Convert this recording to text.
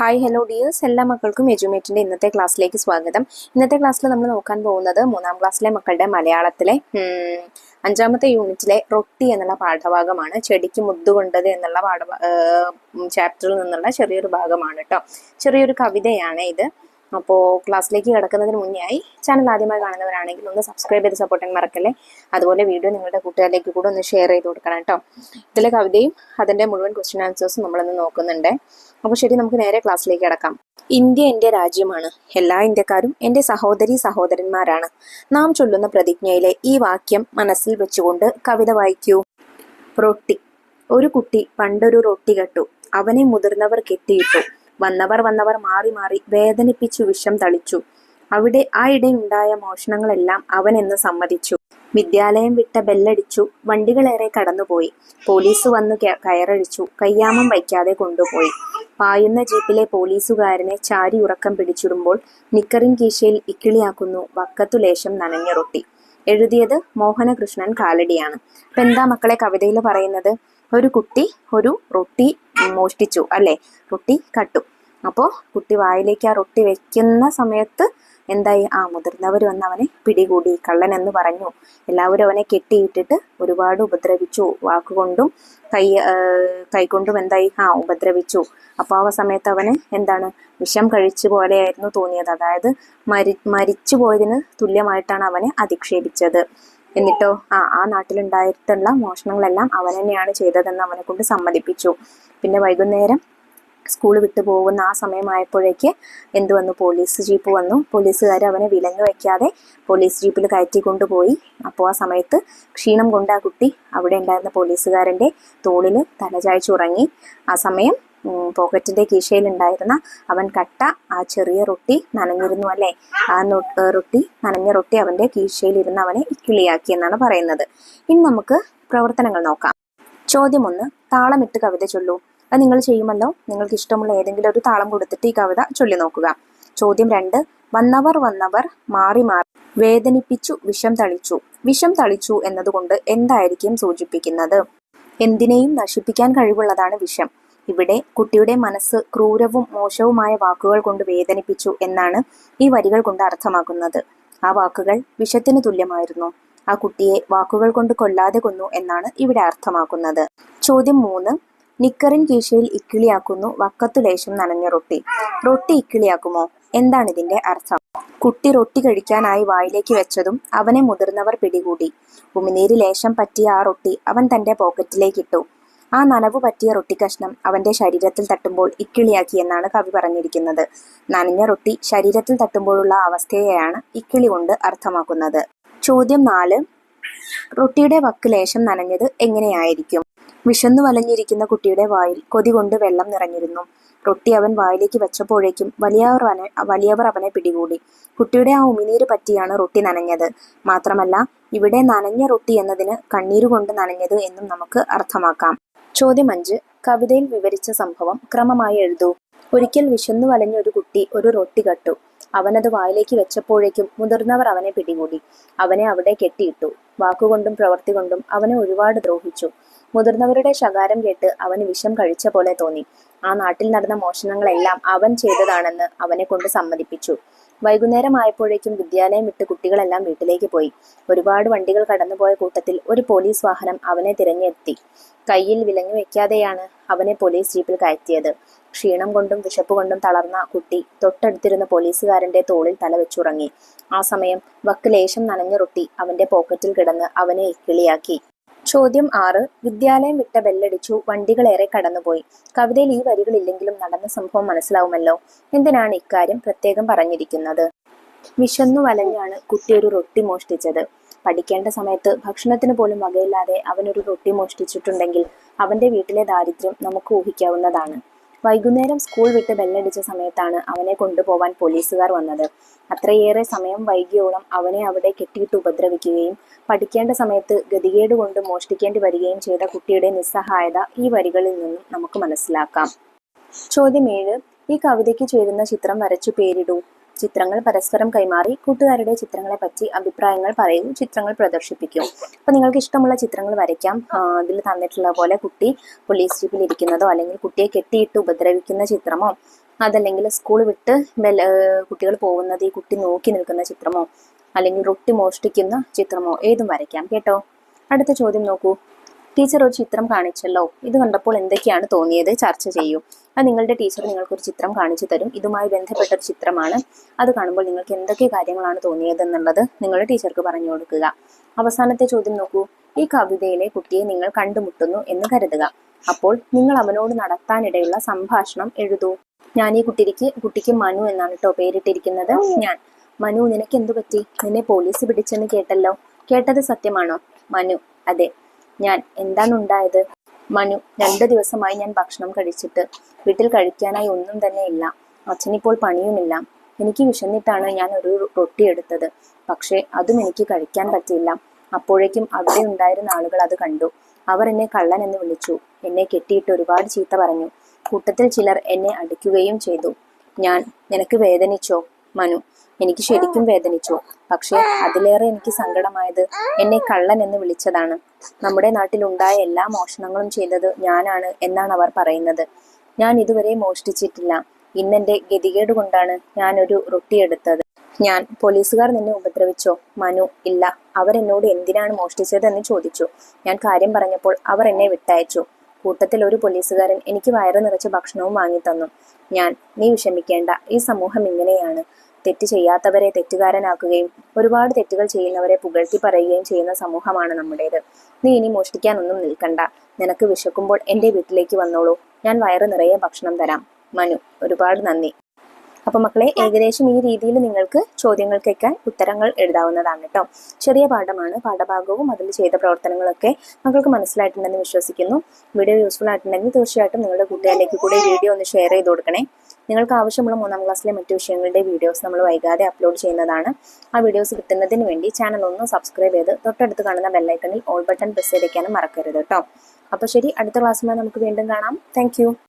Hi hello dears, എല്ലാ മക്കൾക്കും എജുമേറ്റിൻ്റെ ഇന്നത്തെ ക്ലാസ്സിലേക്ക് സ്വാഗതം. ഇന്നത്തെ ക്ലാസ്സിൽ നമ്മൾ നോക്കാൻ പോകുന്നത് 3ാം ക്ലാസ്സിലെ മക്കളുടെ മലയാളത്തിലെ 5ാമത്തെ യൂണിറ്റിലെ റൊട്ടി എന്നുള്ള പാഠഭാഗമാണ്. ചെടിക്ക് മുദ്ദുകൊണ്ടത് എന്നുള്ള ചാപ്റ്ററിൽ നിന്നുള്ള ചെറിയൊരു ഭാഗമാണ് കേട്ടോ. ചെറിയൊരു കവിതയാണ് ഇത്. അപ്പോൾ ക്ലാസ്സിലേക്ക് കിടക്കുന്നതിന് മുന്നേയായി ചാനൽ ആദ്യമായി കാണുന്നവരാണെങ്കിൽ ഒന്ന് സബ്സ്ക്രൈബ് ചെയ്ത് സപ്പോർട്ട് ചെയ്യാൻ മറക്കല്ലേ. അതുപോലെ വീഡിയോ നിങ്ങളുടെ കൂട്ടുകാരിലേക്ക് കൂടെ ഒന്ന് ഷെയർ ചെയ്ത് കൊടുക്കണം കേട്ടോ. ഇതിലെ കവിതയും അതിൻ്റെ മുഴുവൻ ക്വസ്റ്റ്യൻ ആൻസേഴ്സും നമ്മളൊന്ന് നോക്കുന്നുണ്ട്. അപ്പോൾ ശരി, നമുക്ക് നേരെ ക്ലാസ്സിലേക്ക് കിടക്കാം. ഇന്ത്യ എൻ്റെ രാജ്യമാണ്. എല്ലാ ഇന്ത്യക്കാരും എൻ്റെ സഹോദരി സഹോദരന്മാരാണ്. നാം ചൊല്ലുന്ന പ്രതിജ്ഞയിലെ ഈ വാക്യം മനസ്സിൽ വെച്ചുകൊണ്ട് കവിത വായിക്കൂ. റൊട്ടി. ഒരു കുട്ടി പണ്ടൊരു റൊട്ടി കെട്ടു. അവനെ മുതിർന്നവർ കെട്ടിയിട്ടു. വന്നവർ മാറി മാറി വേദനിപ്പിച്ചു വിഷം തളിച്ചു. അവിടെ ഉണ്ടായ മോഷണങ്ങളെല്ലാം അവനെന്ന് സമ്മതിച്ചു. വിദ്യാലയം വിട്ട ബെല്ലടിച്ചു. വണ്ടികളേറെ കടന്നുപോയി. പോലീസ് വന്നു കയറഴിച്ചു. കയ്യാമം വയ്ക്കാതെ കൊണ്ടുപോയി. പായുന്ന ജീപ്പിലെ പോലീസുകാരനെ ചാരി ഉറക്കം പിടിച്ചിടുമ്പോൾ നിക്കറിൻ കീശയിൽ ഇക്കിളിയാക്കുന്നു വക്കത്തു ലേശം നനഞ്ഞ റൊട്ടി. എഴുതിയത് മോഹനകൃഷ്ണൻ കാലടിയാണ്. അപ്പൊ എന്താ മക്കളെ കവിതയിൽ പറയുന്നത്? ഒരു കുട്ടി ഒരു റൊട്ടി മോഷ്ടിച്ചു അല്ലെ, റൊട്ടി കട്ടു. അപ്പോൾ കുട്ടി വായിലേക്ക് ആ റൊട്ടി വെക്കുന്ന സമയത്ത് എന്തായി? മുതിർന്നവർ വന്ന് അവനെ പിടികൂടി, കള്ളൻ എന്ന് പറഞ്ഞു. എല്ലാവരും അവനെ കെട്ടിയിട്ടിട്ട് ഒരുപാട് ഉപദ്രവിച്ചു. വാക്കുകൊണ്ടും കൈകൊണ്ടും എന്തായി? ഉപദ്രവിച്ചു. അപ്പോൾ ആ സമയത്ത് അവന് എന്താണ്? വിഷം കഴിച്ചു പോലെയായിരുന്നു തോന്നിയത്. അതായത് മരിച്ചു പോയതിന് തുല്യമായിട്ടാണ് അവനെ അധിക്ഷേപിച്ചത്. എന്നിട്ടോ ആ നാട്ടിലുണ്ടായിട്ടുള്ള മോഷണങ്ങളെല്ലാം അവൻ തന്നെയാണ് ചെയ്തതെന്ന് അവനെ കൊണ്ട് സമ്മതിപ്പിച്ചു. പിന്നെ വൈകുന്നേരം സ്കൂൾ വിട്ടു പോകുന്ന ആ സമയമായപ്പോഴേക്ക് എന്ത് വന്നു? പോലീസ് ജീപ്പ് വന്നു. പോലീസുകാർ അവനെ വിലങ്ങ് വെക്കാതെ പോലീസ് ജീപ്പിൽ കയറ്റി കൊണ്ടുപോയി. അപ്പോൾ ആ സമയത്ത് ക്ഷീണം കൊണ്ട് ആ കുട്ടി അവിടെ ഉണ്ടായിരുന്ന പോലീസുകാരൻ്റെ തോളിൽ തലചായ്ച്ചുറങ്ങി. ആ സമയം പോക്കറ്റിന്റെ കീശയിലുണ്ടായിരുന്ന അവൻ കട്ട ആ ചെറിയ റൊട്ടി നനഞ്ഞിരുന്നു അല്ലേ. ആ നനഞ്ഞ റൊട്ടി അവന്റെ കീശയിലിരുന്ന് അവനെ ഇക്കിളിയാക്കി എന്നാണ് പറയുന്നത്. ഇനി നമുക്ക് പ്രവർത്തനങ്ങൾ നോക്കാം. ചോദ്യം 1, താളമിട്ട് കവിത ചൊല്ലൂ. അത് നിങ്ങൾ ചെയ്യുമല്ലോ. നിങ്ങൾക്ക് ഇഷ്ടമുള്ള ഏതെങ്കിലും ഒരു താളം കൊടുത്തിട്ട് ഈ കവിത ചൊല്ലി നോക്കുക. ചോദ്യം 2, വന്നവർ മാറി മാറി വേദനിപ്പിച്ചു വിഷം തളിച്ചു. വിഷം തളിച്ചു എന്നതുകൊണ്ട് എന്തായിരിക്കും സൂചിപ്പിക്കുന്നത്? എന്തിനേയും നശിപ്പിക്കാൻ കഴിവുള്ളതാണ് വിഷം. ഇവിടെ കുട്ടിയുടെ മനസ്സ് ക്രൂരവും മോശവുമായ വാക്കുകൾ കൊണ്ട് വേദനിപ്പിച്ചു എന്നാണ് ഈ വരികൾ കൊണ്ട് അർത്ഥമാക്കുന്നത്. ആ വാക്കുകൾ വിഷത്തിന് തുല്യമായിരുന്നു. ആ കുട്ടിയെ വാക്കുകൾ കൊണ്ട് കൊല്ലാതെ കൊന്നു എന്നാണ് ഇവിടെ അർത്ഥമാക്കുന്നത്. ചോദ്യം 3, നിക്കറിൻ കീശയിൽ ഇക്കിളിയാക്കുന്നു വക്കത്തു ലേശം നനഞ്ഞ റൊട്ടി. റൊട്ടി ഇക്കിളിയാക്കുമോ? എന്താണ് ഇതിന്റെ അർത്ഥം? കുട്ടി റൊട്ടി കഴിക്കാനായി വായിലേക്ക് വെച്ചതും അവനെ മുതിർന്നവർ പിടികൂടി. ഉമിനീര് ലേശം പറ്റിയ ആ റൊട്ടി അവൻ തന്റെ പോക്കറ്റിലേക്കിട്ടു. ആ നനവ് പറ്റിയ റൊട്ടി കഷ്ണം അവന്റെ ശരീരത്തിൽ തട്ടുമ്പോൾ ഇക്കിളിയാക്കി എന്നാണ് കവി പറഞ്ഞിരിക്കുന്നത്. നനഞ്ഞ റൊട്ടി ശരീരത്തിൽ തട്ടുമ്പോഴുള്ള അവസ്ഥയെയാണ് ഇക്കിളി കൊണ്ട് അർത്ഥമാക്കുന്നത്. ചോദ്യം 4, റൊട്ടിയുടെ വക്ക് ലേശം നനഞ്ഞത് എങ്ങനെയായിരിക്കും? വിശന്നു വലഞ്ഞിരിക്കുന്ന കുട്ടിയുടെ വായിൽ കൊതി കൊണ്ട് വെള്ളം നിറഞ്ഞിരുന്നു. റൊട്ടി അവൻ വായിലേക്ക് വെച്ചപ്പോഴേക്കും വലിയവർ അവനെ പിടികൂടി. കുട്ടിയുടെ ആ ഉമിനീര് പറ്റിയാണ് റൊട്ടി നനഞ്ഞത്. മാത്രമല്ല ഇവിടെ നനഞ്ഞ റൊട്ടി എന്നതിന് കണ്ണീരുകൊണ്ട് നനഞ്ഞത് എന്നും നമുക്ക് അർത്ഥമാക്കാം. ചോദ്യം 5, കവിതയിൽ വിവരിച്ച സംഭവം ക്രമമായി എഴുതൂ. ഒരിക്കൽ വിശന്നു വലഞ്ഞ ഒരു കുട്ടി ഒരു റൊട്ടി കട്ടു. അവനത് വായിലേക്ക് വെച്ചപ്പോഴേക്കും മുതിർന്നവർ അവനെ പിടികൂടി. അവനെ അവിടെ കെട്ടിയിട്ടു. വാക്കുകൊണ്ടും പ്രവൃത്തി കൊണ്ടും അവനെ ഒരുപാട് ദ്രോഹിച്ചു. മുതിർന്നവരുടെ ശകാരം കേട്ട് അവന് വിഷം കഴിച്ച പോലെ തോന്നി. ആ നാട്ടിൽ നടന്ന മോഷണങ്ങളെല്ലാം അവൻ ചെയ്തതാണെന്ന് അവനെ കൊണ്ട് സമ്മതിപ്പിച്ചു. വൈകുന്നേരം ആയപ്പോഴേക്കും വിദ്യാലയം വിട്ട് കുട്ടികളെല്ലാം വീട്ടിലേക്ക് പോയി. ഒരുപാട് വണ്ടികൾ കടന്നുപോയ കൂട്ടത്തിൽ ഒരു പോലീസ് വാഹനം അവനെ തിരഞ്ഞെത്തി. കയ്യിൽ വിലങ്ങ് വെക്കാതെയാണ് അവനെ പോലീസ് ജീപ്പിൽ കയറ്റിയത്. ക്ഷീണം കൊണ്ടും വിശപ്പ് കൊണ്ടും തളർന്ന കുട്ടി തൊട്ടടുത്തിരുന്ന പോലീസുകാരന്റെ തോളിൽ തല വെച്ചുറങ്ങി. ആ സമയം വക്ക് ലേശം നനഞ്ഞ റൊട്ടി അവന്റെ പോക്കറ്റിൽ കിടന്ന് അവനെ ഇക്കിളിയാക്കി. ചോദ്യം 6, വിദ്യാലയം വിട്ട ബെല്ലടിച്ചു. വണ്ടികളേറെ കടന്നുപോയി. കവിതയിൽ ഈ വരികളില്ലെങ്കിലും നടന്ന സംഭവം മനസ്സിലാവുമല്ലോ. എന്തിനാണ് ഇക്കാര്യം പ്രത്യേകം പറഞ്ഞിരിക്കുന്നത്? വിശന്നു വലഞ്ഞാണ് കുട്ടി ഒരു റൊട്ടി മോഷ്ടിച്ചത്. പഠിക്കേണ്ട സമയത്ത് ഭക്ഷണത്തിന് പോലും വകയില്ലാതെ അവനൊരു റൊട്ടി മോഷ്ടിച്ചിട്ടുണ്ടെങ്കിൽ അവന്റെ വീട്ടിലെ ദാരിദ്ര്യം നമുക്ക് ഊഹിക്കാവുന്നതാണ്. വൈകുന്നേരം സ്കൂൾ വിട്ട് ബെല്ലടിച്ച സമയത്താണ് അവനെ കൊണ്ടുപോവാൻ പോലീസുകാർ വന്നത്. അത്രയേറെ സമയം വൈകിയോളം അവനെ അവിടെ കെട്ടിയിട്ട് ഉപദ്രവിക്കുകയും പഠിക്കേണ്ട സമയത്ത് ഗതികേട് കൊണ്ട് മോഷ്ടിക്കേണ്ടി വരികയും ചെയ്ത കുട്ടിയുടെ നിസ്സഹായത ഈ വരികളിൽ നിന്നും നമുക്ക് മനസ്സിലാക്കാം. ചോദ്യം 7, ഈ കവിതയ്ക്ക് ചേരുന്ന ചിത്രം വരച്ചു പേരിടൂ. ചിത്രങ്ങൾ പരസ്പരം കൈമാറി കൂട്ടുകാരുടെ ചിത്രങ്ങളെ പറ്റി അഭിപ്രായങ്ങൾ പറയൂ. ചിത്രങ്ങൾ പ്രദർശിപ്പിക്കും. അപ്പൊ നിങ്ങൾക്ക് ഇഷ്ടമുള്ള ചിത്രങ്ങൾ വരയ്ക്കാം. ഇതിൽ തന്നിട്ടുള്ള പോലെ കുട്ടി പോലീസ് ജീപ്പിൽ ഇരിക്കുന്നതോ അല്ലെങ്കിൽ കുട്ടിയെ കെട്ടിയിട്ട് ഉപദ്രവിക്കുന്ന ചിത്രമോ അതല്ലെങ്കിൽ സ്കൂൾ വിട്ട് കുട്ടികൾ പോകുന്നത് ഈ കുട്ടി നോക്കി നിൽക്കുന്ന ചിത്രമോ അല്ലെങ്കിൽ റൊട്ടി മോഷ്ടിക്കുന്ന ചിത്രമോ ഏതും വരയ്ക്കാം കേട്ടോ. അടുത്ത ചോദ്യം നോക്കൂ. ടീച്ചർ ഒരു ചിത്രം കാണിച്ചല്ലോ, ഇത് കണ്ടപ്പോൾ എന്തൊക്കെയാണ് തോന്നിയത്? ചർച്ച ചെയ്യൂ. അത് നിങ്ങളുടെ ടീച്ചർ നിങ്ങൾക്കൊരു ചിത്രം കാണിച്ചു തരും. ഇതുമായി ബന്ധപ്പെട്ട ഒരു ചിത്രമാണ്. അത് കാണുമ്പോൾ നിങ്ങൾക്ക് എന്തൊക്കെ കാര്യങ്ങളാണ് തോന്നിയത് എന്നുള്ളത് നിങ്ങളുടെ ടീച്ചർക്ക് പറഞ്ഞു കൊടുക്കുക. അവസാനത്തെ ചോദ്യം നോക്കൂ. ഈ കവിതയിലെ കുട്ടിയെ നിങ്ങൾ കണ്ടുമുട്ടുന്നു എന്ന് കരുതുക. അപ്പോൾ നിങ്ങൾ അവനോട് നടത്താനിടയുള്ള സംഭാഷണം എഴുതൂ. ഞാൻ ഈ കുട്ടിക്ക് മനു എന്നാണ് കേട്ടോ പേരിട്ടിരിക്കുന്നത്. ഞാൻ: മനു, നിനക്ക് എന്തു പറ്റി? നിന്നെ പോലീസ് പിടിച്ചെന്ന് കേട്ടല്ലോ. കേട്ടത് സത്യമാണോ? മനു: അതെ. ഞാൻ: എന്താണ് ഉണ്ടായത്? മനു: 2 ദിവസമായി ഞാൻ ഭക്ഷണം കഴിച്ചിട്ട്. വീട്ടിൽ കഴിക്കാനായി ഒന്നും തന്നെ ഇല്ല. അച്ഛനിപ്പോൾ പണിയുമില്ല. എനിക്ക് വിശന്നിട്ടാണ് ഞാൻ ഒരു റൊട്ടി എടുത്തത്. പക്ഷേ അതും എനിക്ക് കഴിക്കാൻ പറ്റിയില്ല. അപ്പോഴേക്കും അവിടെ ഉണ്ടായിരുന്ന ആളുകൾ അത് കണ്ടു. അവർ എന്നെ കള്ളൻ എന്ന് വിളിച്ചു. എന്നെ കെട്ടിയിട്ട് ഒരുപാട് ചീത്ത പറഞ്ഞു. കൂട്ടത്തിൽ ചിലർ എന്നെ അടിക്കുകയും ചെയ്തു. ഞാൻ: നിനക്ക് വേദനിച്ചോ? മനു: എനിക്ക് ശരിക്കും വേദനിച്ചു. പക്ഷേ അതിലേറെ എനിക്ക് സങ്കടമായത് എന്നെ കള്ളൻ എന്ന് വിളിച്ചതാണ്. നമ്മുടെ നാട്ടിലുണ്ടായ എല്ലാ മോഷണങ്ങളും ചെയ്തത് ഞാനാണ് എന്നാണ് അവർ പറയുന്നത്. ഞാൻ ഇതുവരെ മോഷ്ടിച്ചിട്ടില്ല. ഇന്നെന്റെ ഗതികേട് കൊണ്ടാണ് ഞാനൊരു റൊട്ടി എടുത്തത്. ഞാൻ: പോലീസുകാർ നിന്നെ ഉപദ്രവിച്ചോ? മനു: ഇല്ല. അവരെന്നോട് എന്തിനാണ് മോഷ്ടിച്ചതെന്ന് ചോദിച്ചു. ഞാൻ കാര്യം പറഞ്ഞപ്പോൾ അവർ എന്നെ വിട്ടയച്ചു. കൂട്ടത്തിൽ ഒരു പോലീസുകാരൻ എനിക്ക് വയറ് നിറച്ച് ഭക്ഷണവും വാങ്ങിത്തന്നു. ഞാൻ: നീ വിഷമിക്കേണ്ട. ഈ സമൂഹം ഇങ്ങനെയാണ്. തെറ്റ് ചെയ്യാത്തവരെ തെറ്റുകാരനാക്കുകയും ഒരുപാട് തെറ്റുകൾ ചെയ്യുന്നവരെ പുകഴ്ത്തി പറയുകയും ചെയ്യുന്ന സമൂഹമാണ് നമ്മുടേത്. നീ ഇനി മോഷ്ടിക്കാനൊന്നും നിൽക്കണ്ട. നിനക്ക് വിശക്കുമ്പോൾ എൻ്റെ വീട്ടിലേക്ക് വന്നോളൂ. ഞാൻ വയറ് നിറയെ ഭക്ഷണം തരാം. മനു: ഒരുപാട് നന്ദി. അപ്പൊ മക്കളെ, ഏകദേശം ഈ രീതിയിൽ നിങ്ങൾക്ക് ചോദ്യങ്ങൾക്കൊക്കെ ഉത്തരങ്ങൾ എഴുതാവുന്നതാണ് കേട്ടോ. ചെറിയ പാഠമാണ്. പാഠഭാഗവും അതിൽ ചെയ്ത പ്രവർത്തനങ്ങളൊക്കെ മക്കൾക്ക് മനസ്സിലായിട്ടുണ്ടെന്ന് വിശ്വസിക്കുന്നു. വീഡിയോ യൂസ്ഫുൾ ആയിട്ടുണ്ടെങ്കിൽ തീർച്ചയായിട്ടും നിങ്ങളുടെ കൂട്ടുകാരിലേക്ക് കൂടെ വീഡിയോ ഒന്ന് ഷെയർ ചെയ്ത് കൊടുക്കണേ. നിങ്ങൾക്ക് ആവശ്യമുള്ള 3ാം ക്ലാസ്സിലെ മറ്റു വിഷയങ്ങളുടെ വീഡിയോസ് നമ്മൾ വൈകാതെ അപ്ലോഡ് ചെയ്യുന്നതാണ്. ആ വീഡിയോസ് കിട്ടുന്നതിന് വേണ്ടി ചാനൽ ഒന്ന് സബ്സ്ക്രൈബ് ചെയ്ത് തൊട്ടടുത്ത് കാണുന്ന ബെല്ലൈക്കണിൽ ഓൾ ബട്ടൺ പ്രസ് ചെയ്തേക്കാനും മറക്കരുത് കേട്ടോ. അപ്പോൾ ശരി, അടുത്ത ക്ലാസ്സുമായി നമുക്ക് വീണ്ടും കാണാം. താങ്ക്